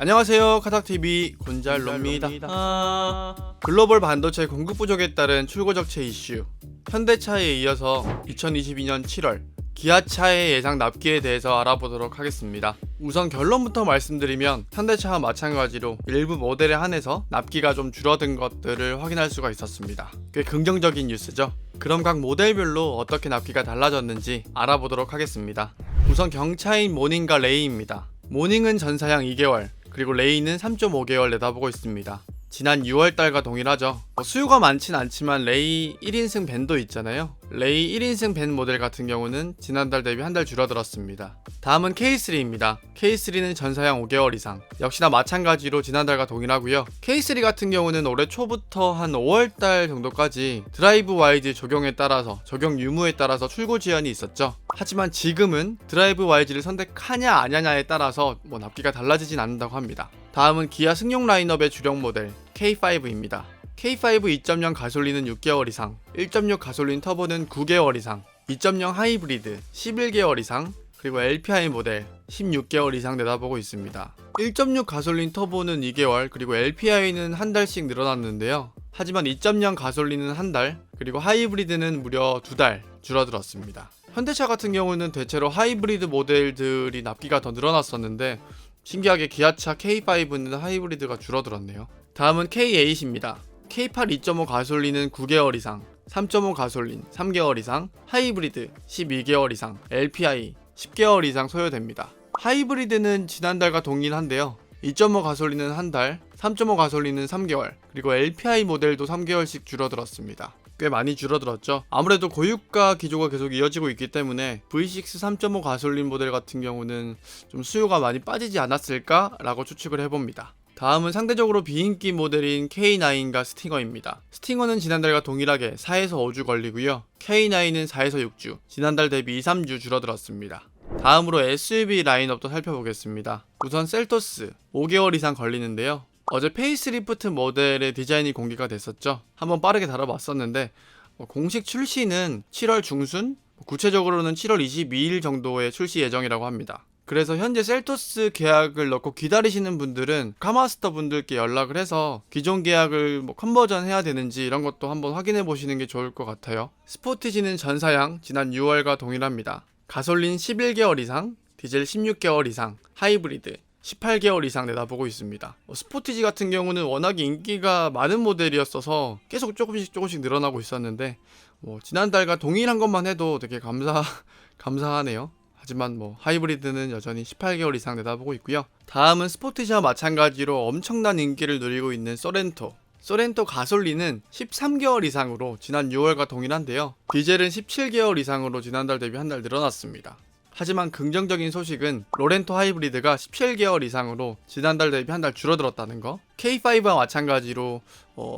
안녕하세요. 카닥TV 곤잘로입니다. 글로벌 반도체 공급 부족에 따른 출고적체 이슈, 현대차에 이어서 2022년 7월 기아차의 예상 납기에 대해서 알아보도록 하겠습니다. 우선 결론부터 말씀드리면 현대차와 마찬가지로 일부 모델에 한해서 납기가 좀 줄어든 것들을 확인할 수가 있었습니다. 꽤 긍정적인 뉴스죠. 그럼 각 모델별로 어떻게 납기가 달라졌는지 알아보도록 하겠습니다. 우선 경차인 모닝과 레이입니다. 모닝은 전사양 2개월, 그리고 레이는 3.5개월 내다보고 있습니다. 지난 6월달과 동일하죠. 수요가 많진 않지만 레이 1인승 밴도 있잖아요. 레이 1인승 밴 모델 같은 경우는 지난달 대비 한 달 줄어들었습니다. 다음은 K3입니다. K3는 전사양 5개월 이상, 역시나 마찬가지로 지난달과 동일하고요. K3 같은 경우는 올해 초부터 한 5월달 정도까지 드라이브 YG 적용 유무에 따라서 출고 지연이 있었죠. 하지만 지금은 드라이브 YG를 선택하냐 아냐냐에 따라서 납기가 달라지진 않는다고 합니다. 다음은 기아 승용 라인업의 주력 모델 K5입니다. K5 2.0 가솔린은 6개월 이상, 1.6 가솔린 터보는 9개월 이상, 2.0 하이브리드 11개월 이상, 그리고 LPI 모델 16개월 이상 내다보고 있습니다. 1.6 가솔린 터보는 2개월, 그리고 LPI는 한 달씩 늘어났는데요. 하지만 2.0 가솔린은 한 달, 그리고 하이브리드는 무려 2달 줄어들었습니다. 현대차 같은 경우는 대체로 하이브리드 모델들이 납기가 더 늘어났었는데 신기하게 기아차 K5는 하이브리드가 줄어들었네요. 다음은 K8입니다. K8 2.5 가솔린은 9개월 이상, 3.5 가솔린 3개월 이상, 하이브리드 12개월 이상, LPI 10개월 이상 소요됩니다. 하이브리드는 지난달과 동일한데요. 2.5 가솔린은 한 달, 3.5 가솔린은 3개월, 그리고 LPI 모델도 3개월씩 줄어들었습니다. 꽤 많이 줄어들었죠. 아무래도 고유가 기조가 계속 이어지고 있기 때문에 V6 3.5 가솔린 모델 같은 경우는 좀 수요가 많이 빠지지 않았을까 라고 추측을 해봅니다. 다음은 상대적으로 비인기 모델인 K9과 스팅어입니다. 스팅어는 지난달과 동일하게 4에서 5주 걸리고요. K9은 4에서 6주, 지난달 대비 2, 3주 줄어들었습니다. 다음으로 SUV 라인업도 살펴보겠습니다. 우선 셀토스 5개월 이상 걸리는데요. 어제 페이스리프트 모델의 디자인이 공개가 됐었죠. 한번 빠르게 다뤄봤었는데 공식 출시는 7월 중순, 구체적으로는 7월 22일 정도의 출시 예정이라고 합니다. 그래서 현재 셀토스 계약을 넣고 기다리시는 분들은 카마스터 분들께 연락을 해서 기존 계약을 컨버전 해야 되는지 이런 것도 한번 확인해 보시는 게 좋을 것 같아요. 스포티지는 전사양 지난 6월과 동일합니다. 가솔린 11개월 이상, 디젤 16개월 이상, 하이브리드 18개월 이상 내다보고 있습니다. 스포티지 같은 경우는 워낙에 인기가 많은 모델이었어서 계속 조금씩 늘어나고 있었는데 지난달과 동일한 것만 해도 되게 감사하네요. 하지만 하이브리드는 여전히 18개월 이상 내다보고 있고요. 다음은 스포티지와 마찬가지로 엄청난 인기를 누리고 있는 소렌토 가솔린은 13개월 이상으로 지난 6월과 동일한데요. 디젤은 17개월 이상으로 지난달 대비 한 달 늘어났습니다. 하지만 긍정적인 소식은 로렌토 하이브리드가 17개월 이상으로 지난달 대비 한 달 줄어들었다는 거. K5와 마찬가지로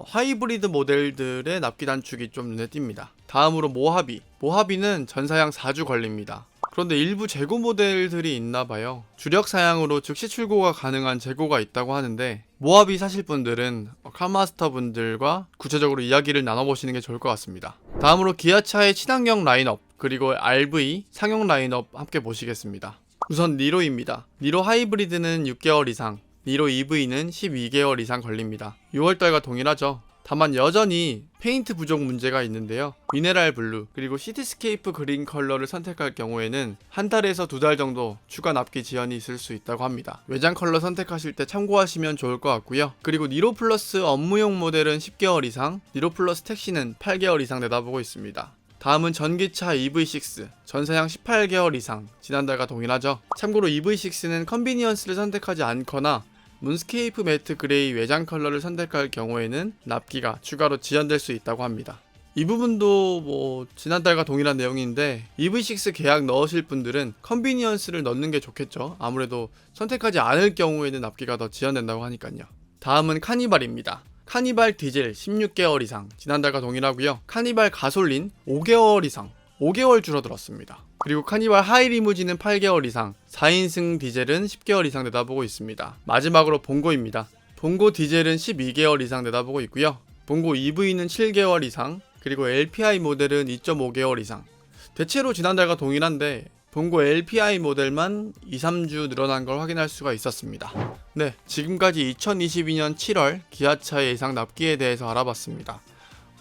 하이브리드 모델들의 납기 단축이 좀 눈에 띕니다. 다음으로 모하비는 전사양 4주 걸립니다. 그런데 일부 재고 모델들이 있나봐요. 주력 사양으로 즉시 출고가 가능한 재고가 있다고 하는데 모하비 사실 분들은 카마스터 분들과 구체적으로 이야기를 나눠보시는 게 좋을 것 같습니다. 다음으로 기아차의 친환경 라인업, 그리고 RV 상용 라인업 함께 보시겠습니다. 우선 니로입니다. 니로 하이브리드는 6개월 이상, 니로 EV는 12개월 이상 걸립니다. 6월달과 동일하죠. 다만 여전히 페인트 부족 문제가 있는데요. 미네랄 블루 그리고 시티스케이프 그린 컬러를 선택할 경우에는 한 달에서 2달 정도 추가 납기 지연이 있을 수 있다고 합니다. 외장 컬러 선택하실 때 참고하시면 좋을 것 같고요. 그리고 니로 플러스 업무용 모델은 10개월 이상, 니로 플러스 택시는 8개월 이상 내다보고 있습니다. 다음은 전기차 EV6 전사양 18개월 이상, 지난달과 동일하죠. 참고로 EV6는 컨비니언스를 선택하지 않거나 문스케이프 매트 그레이 외장 컬러를 선택할 경우에는 납기가 추가로 지연될 수 있다고 합니다. 이 부분도 지난달과 동일한 내용인데 EV6 계약 넣으실 분들은 컨비니언스를 넣는 게 좋겠죠. 아무래도 선택하지 않을 경우에는 납기가 더 지연된다고 하니까요. 다음은 카니발입니다. 카니발 디젤 16개월 이상, 지난달과 동일하고요. 카니발 가솔린 5개월 이상, 5개월 줄어들었습니다. 그리고 카니발 하이리무진은 8개월 이상, 4인승 디젤은 10개월 이상 내다보고 있습니다. 마지막으로 봉고입니다. 봉고 디젤은 12개월 이상 내다보고 있고요. 봉고 EV는 7개월 이상, 그리고 LPI 모델은 2.5개월 이상. 대체로 지난달과 동일한데 봉고 LPI 모델만 2, 3주 늘어난 걸 확인할 수가 있었습니다. 네, 지금까지 2022년 7월 기아차의 예상 납기에 대해서 알아봤습니다.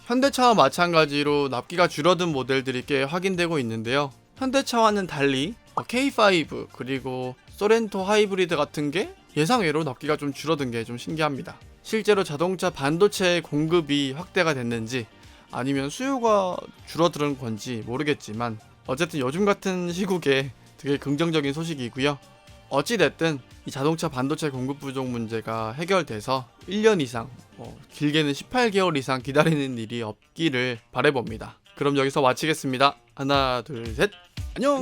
현대차와 마찬가지로 납기가 줄어든 모델들이 꽤 확인되고 있는데요. 현대차와는 달리 K5 그리고 소렌토 하이브리드 같은 게 예상외로 납기가 좀 줄어든 게 좀 신기합니다. 실제로 자동차 반도체 공급이 확대가 됐는지 아니면 수요가 줄어드는 건지 모르겠지만 어쨌든 요즘 같은 시국에 되게 긍정적인 소식이고요. 어찌됐든 이 자동차 반도체 공급 부족 문제가 해결돼서 1년 이상, 길게는 18개월 이상 기다리는 일이 없기를 바라봅니다. 그럼 여기서 마치겠습니다. 하나, 둘, 셋. 안녕.